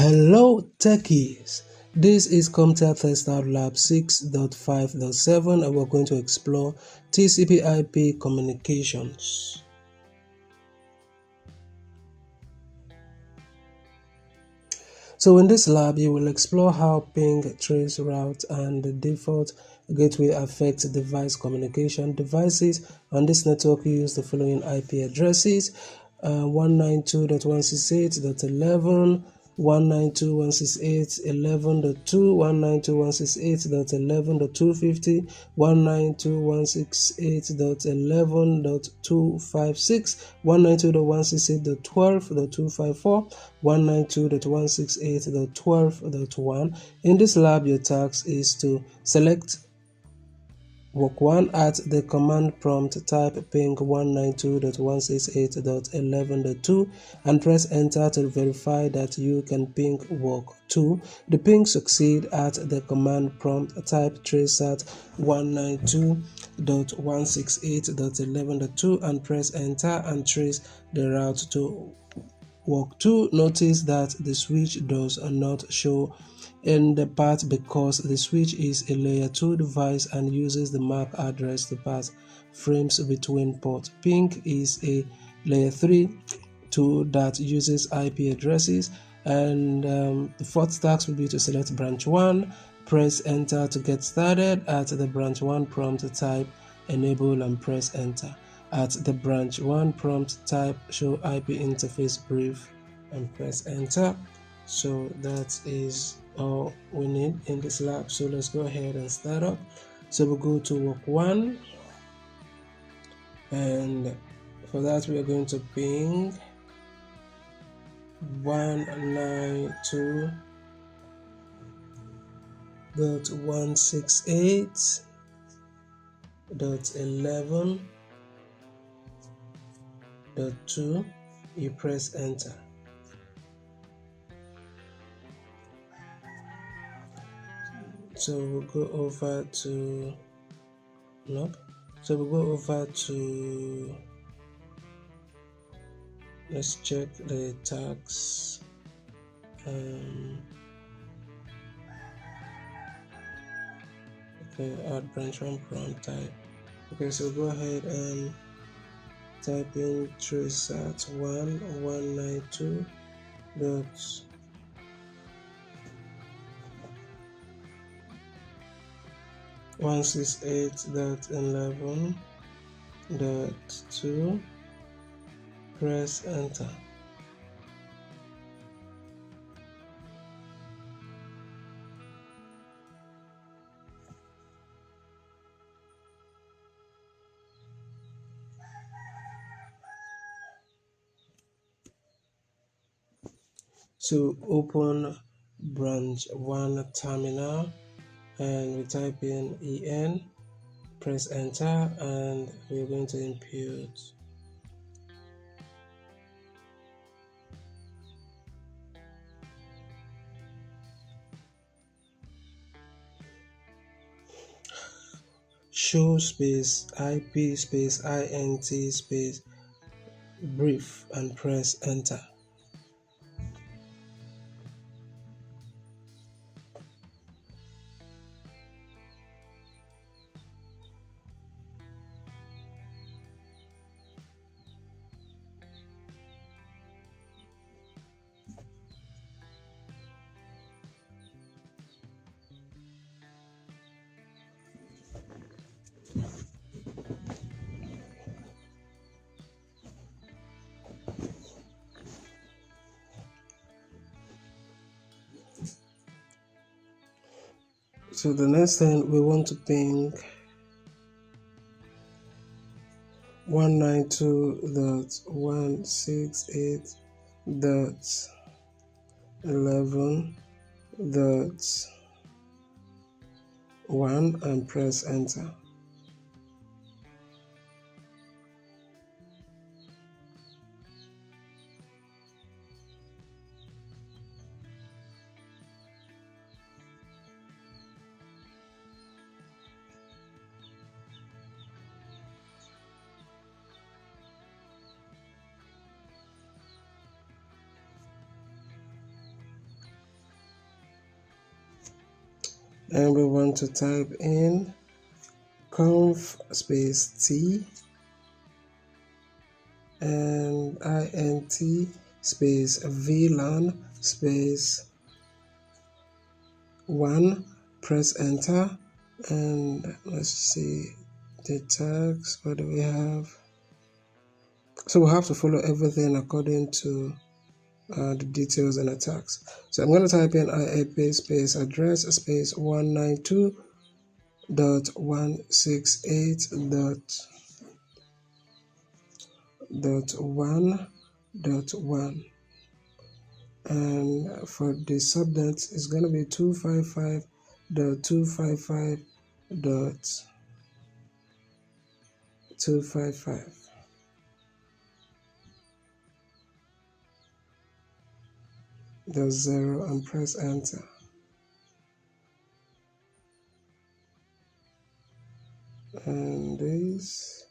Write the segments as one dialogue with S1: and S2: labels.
S1: Hello techies, this is CompTIA TestOut Lab 6.5.7 and we're going to explore TCP IP communications. So in this lab, you will explore how ping, trace, route, and the default gateway affect device communication. Devices on this network use the following IP addresses: 192.168.11, 192.168.11.2, 192.168.11.250, 192.168.11.256, 192.168.12.254, 192.168.12.1. In this lab, your task is to select Work 1 at the command prompt, type ping 192.168.11.2 and press enter to verify that you can ping work 2. The ping succeed at the command prompt, type TestOut 192.168.11.2 and press enter and trace the route to work 2. Notice that the switch does not show in the path because the switch is a layer 2 device and uses the MAC address to pass frames between ports. Ping is a layer 3 tool that uses IP addresses, and the fourth task will be to select branch 1, press enter to get started. At the branch 1 prompt, type enable and press enter. At the branch 1 prompt, type show IP interface brief and press enter. So that is all we need in this lab. So let's go ahead and start up. So we'll go to work 1, and for that we are going to ping 192.168.11.2. You press enter. So we'll go over to let's check the tags. Okay, add branch 1 prompt type. Okay, so go ahead and type in TestOut 192.168.11.2, press enter. So open branch 1 terminal and we type in en, press enter, and we're going to input show space IP space int space brief and press enter. So the next thing we want to ping 192.168.11.1 and press enter. and we want to type in conf space t and int space VLAN space 1, press enter, and let's see the tags. What do we have? So we'll have to follow everything according to the details and the tags. So I'm going to type in IAP space address space 192.168.1.1, and for the subnet it's going to be 255.255.255. The 0 and press enter. And this,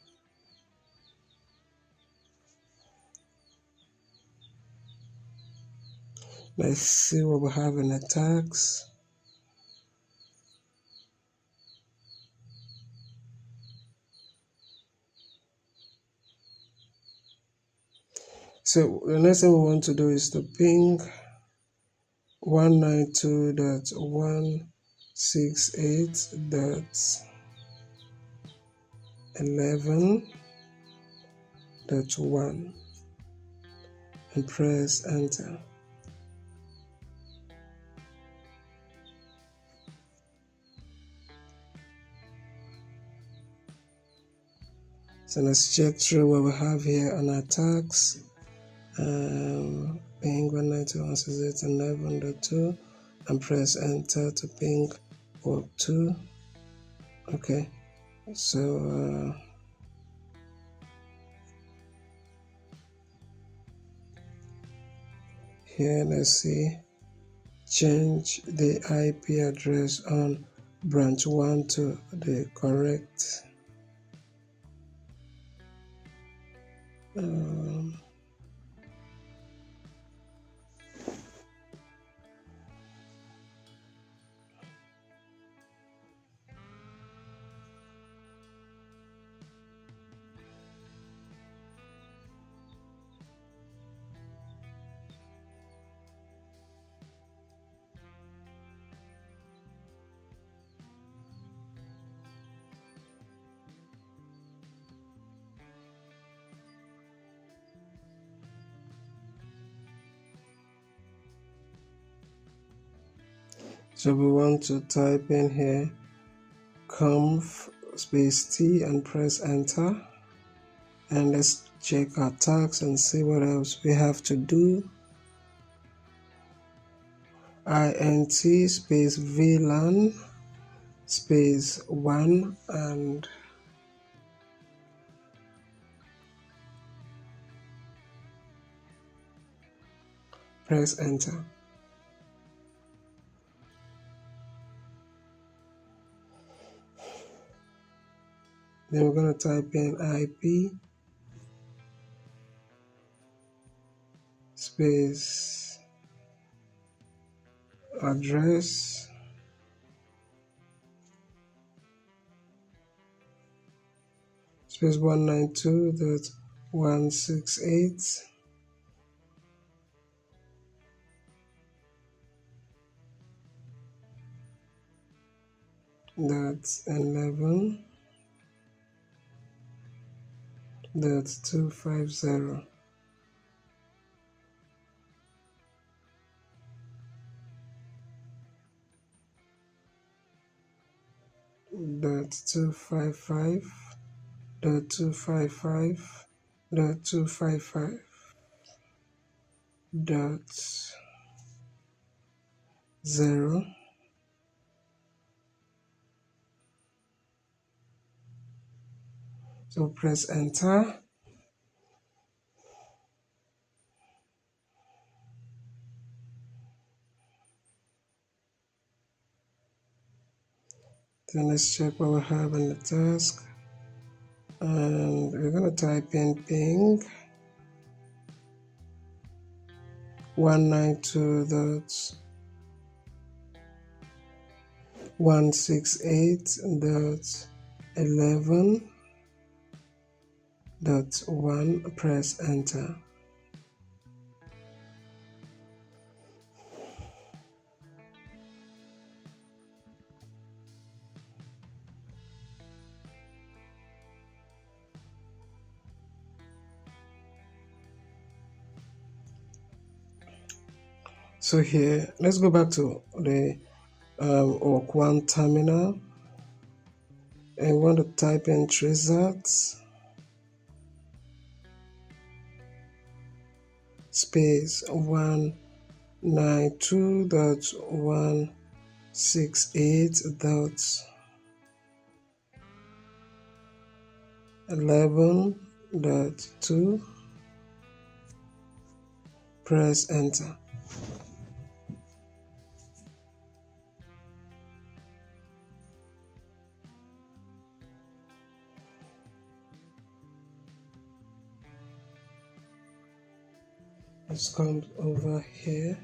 S1: let's see what we have in the tags. So the next thing we want to do is to ping 192.168.11.1 and press enter. So let's check through what we have here on our tags. Ping 192.168.11.2 and press enter to ping port 2. Okay, so here let's see, change the IP address on branch 1 to the correct so we want to type in here conf space t and press enter, and let's check our tags and see what else we have to do. int space VLAN space 1 and press enter. Then we're going to type in IP space address space 192.168.11.250. Dot 255 dot 255 dot 255 dot 0. So press enter. Then let's check what we have in the task, and we're going to type in ping 192 168.11.1, press enter. So here, let's go back to the Orc 1 terminal, and we want to type in TestOut space 192.168.11.2, press enter. Let's come over here.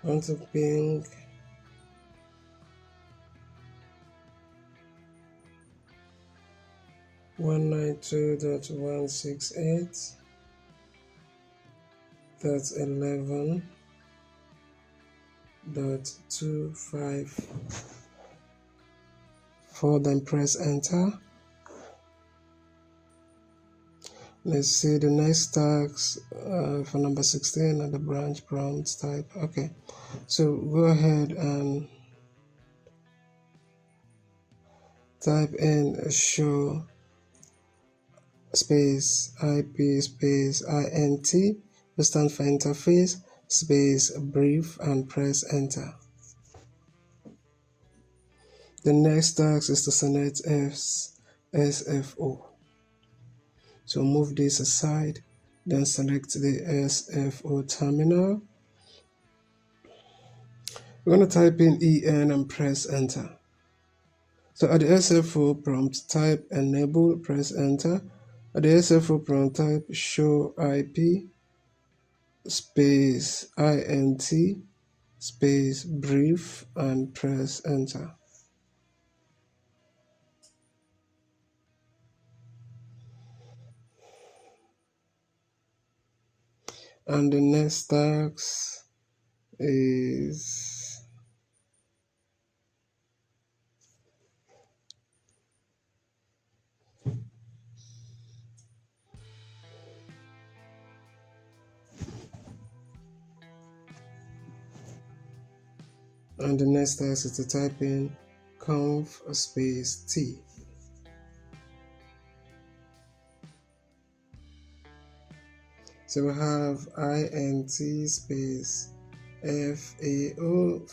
S1: I want to ping 192.168.11.254, then press enter. Let's see the next tags for number 16 at the branch prompt type. Okay, so go ahead and type in show space IP space INT, to stand for interface, space brief, and press enter. The next task is to select SFO. So move this aside, then select the SFO terminal. We're going to type in EN and press enter. So at the SFO prompt, type enable, press enter. At the SFO prompt, type show IP space INT space brief and press enter. And the next task is to type in conf space T. So we have INT space FAO/O,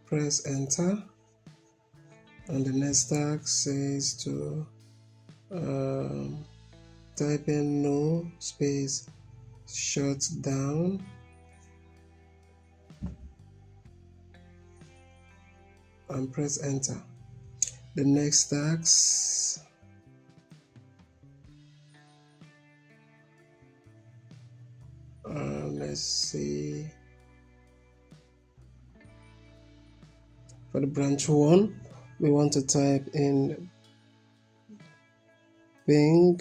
S1: press enter. And the next task says to type in no space shut down and press enter. The next task let's see, for the branch 1 we want to type in ping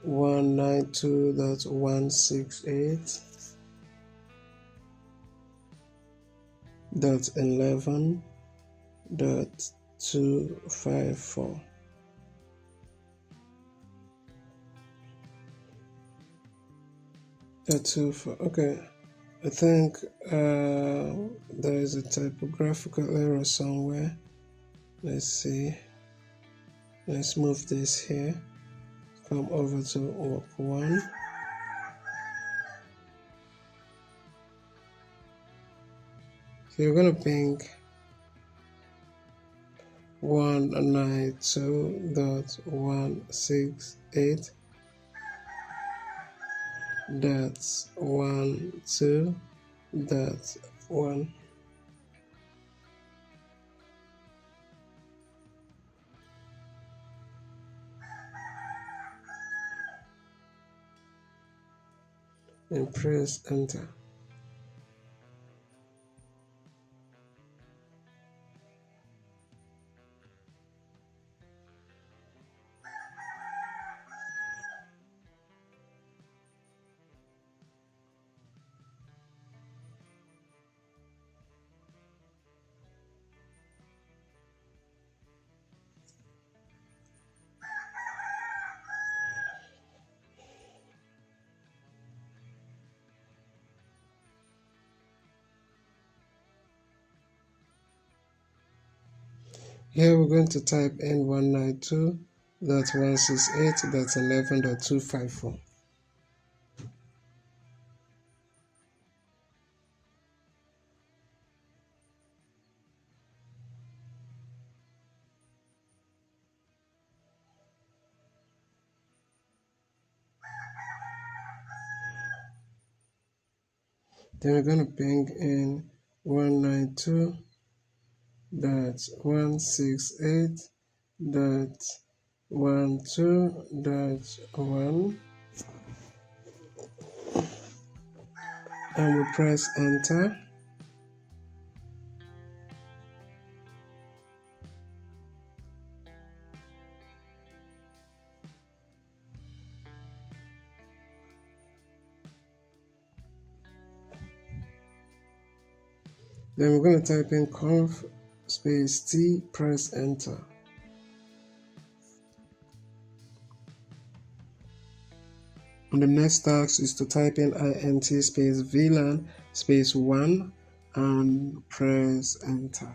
S1: 192.168.11.254. Okay, I think there is a typographical error somewhere. Let's see. Let's move this here. Come over to work 1. So you're going to ping 192.168.12.1. and press enter. Here we're going to type in 192.168.11.254. Then we're going to ping in 192.168.12.1, and we press enter. Then we're going to type in conf space T, press enter. And the next task is to type in int space VLAN space 1 and press enter.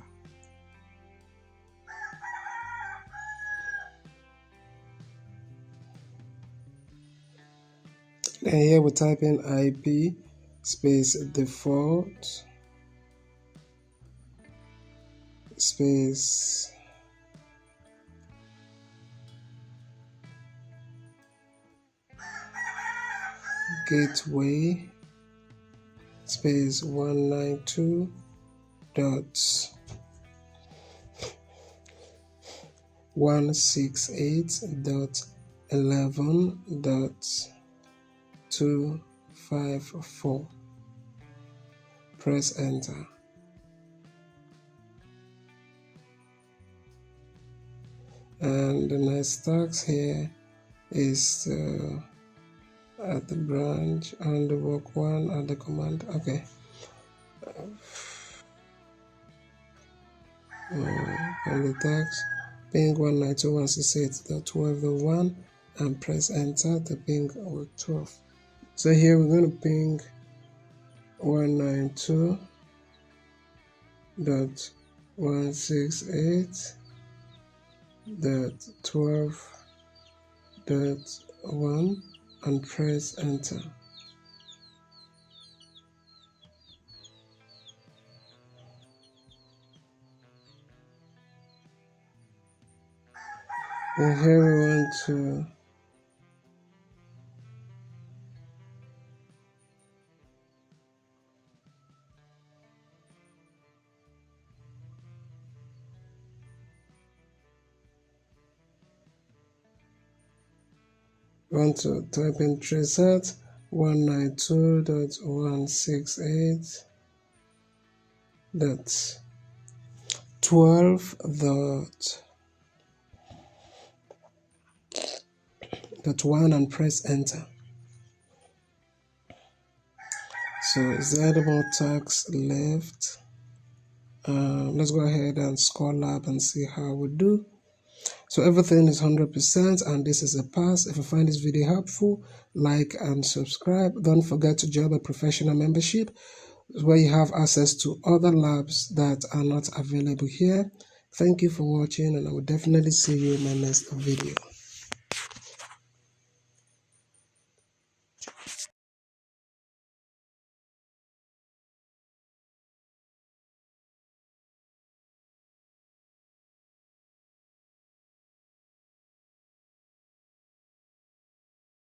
S1: And here we type in IP space default space gateway space 192.168.11.254. Press enter. And the next task here is to add the branch and the work one and the command. Okay. And the tags ping 192.168.12.1 and press enter to ping with 12. So here we're going to ping 192.168.12.1 and press enter. And here we want to type in TestOut 192.168.12.1 and press enter. So is there any more tasks left? Let's go ahead and score lab and see how we do. So everything is 100% and this is a pass. If you find this video helpful, like and subscribe. Don't forget to join a professional membership where you have access to other labs that are not available here. Thank you for watching, and I will definitely see you in my next video.